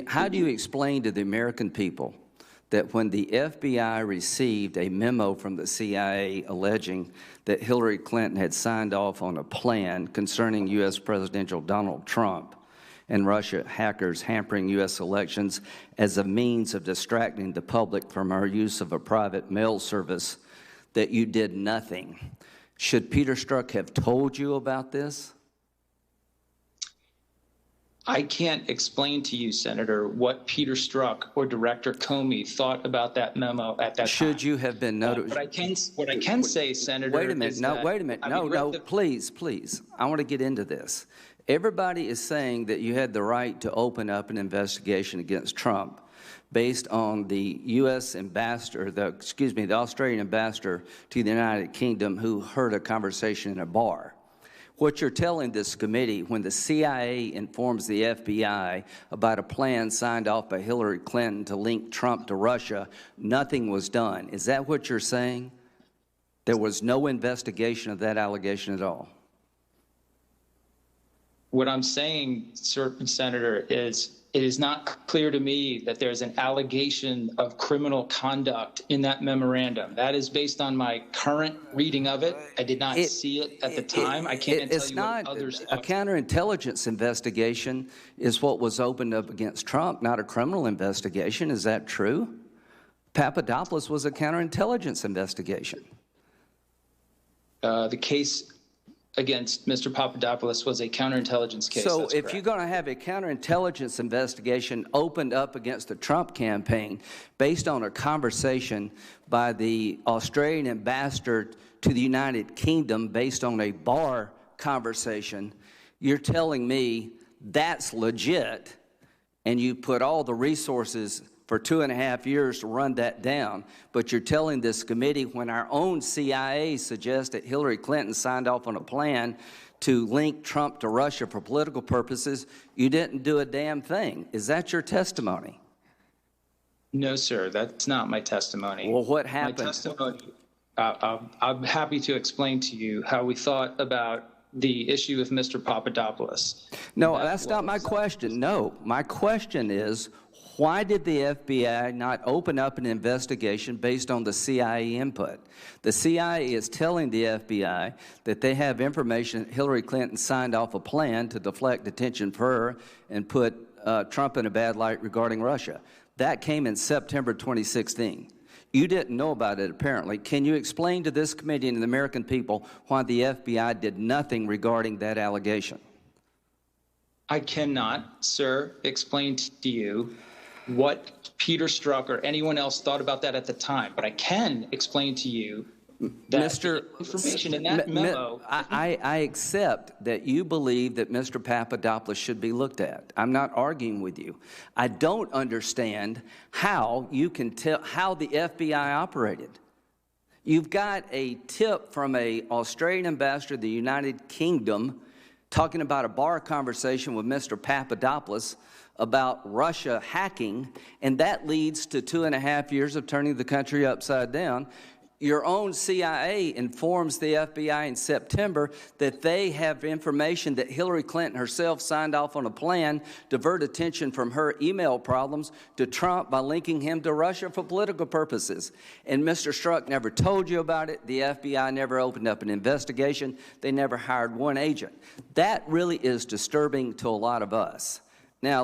How do you explain to the American people that when the FBI received a memo from the CIA alleging that Hillary Clinton had signed off on a plan concerning U.S. Presidential Donald Trump and Russia hackers hampering U.S. elections as a means of distracting the public from our use of a private mail service, that you did nothing? Should Peter Strzok have told you about this? I can't explain to you, Senator, what Peter Strzok or Director Comey thought about that memo at that time. Should you have been notified? What I can say, Senator, wait a minute. Wait a minute. No, please. I want to get into this. Everybody is saying that you had the right to open up an investigation against Trump based on the U.S. ambassador, the Australian ambassador to the United Kingdom, who heard a conversation in a bar. What you're telling this committee, when the CIA informs the FBI about a plan signed off by Hillary Clinton to link Trump to Russia, nothing was done. Is that what you're saying? There was no investigation of that allegation at all? What I'm saying, Senator, is it is not clear to me that there's an allegation of criminal conduct in that memorandum. That is based on my current reading of it. I did not see it at the time. I can't tell you what others thought. A counterintelligence investigation is what was opened up against Trump, not a criminal investigation. Is that true? Papadopoulos was a counterintelligence investigation. The case against Mr. Papadopoulos was a counterintelligence case. So if you're going to have a counterintelligence investigation opened up against the Trump campaign based on a conversation by the Australian ambassador to the United Kingdom based on a bar conversation, you're telling me that's legit, and you put all the resources for 2.5 years to run that down, but you're telling this committee when our own CIA suggests that Hillary Clinton signed off on a plan to link Trump to Russia for political purposes, you didn't do a damn thing. Is that your testimony? No, sir, that's not my testimony. Well, what happened? My testimony, I'm happy to explain to you how we thought about the issue with Mr. Papadopoulos. No, that's not my question. No, my question is, why did the FBI not open up an investigation based on the CIA input? The CIA is telling the FBI that they have information that Hillary Clinton signed off a plan to deflect attention for her and put Trump in a bad light regarding Russia. That came in September 2016. You didn't know about it, apparently. Can you explain to this committee and the American people why the FBI did nothing regarding that allegation? I cannot, sir, explain to you what Peter Strzok or anyone else thought about that at the time, but I can explain to you that the information in that memo. I accept that you believe that Mr. Papadopoulos should be looked at. I'm not arguing with you. I don't understand how you can tell how the FBI operated. You've got a tip from an Australian ambassador to the United Kingdom talking about a bar conversation with Mr. Papadopoulos about Russia hacking, and that leads to 2.5 years of turning the country upside down. Your own CIA informs the FBI in September that they have information that Hillary Clinton herself signed off on a plan to divert attention from her email problems to Trump by linking him to Russia for political purposes. And Mr. Strzok never told you about it. The FBI never opened up an investigation. They never hired one agent. That really is disturbing to a lot of us. Now,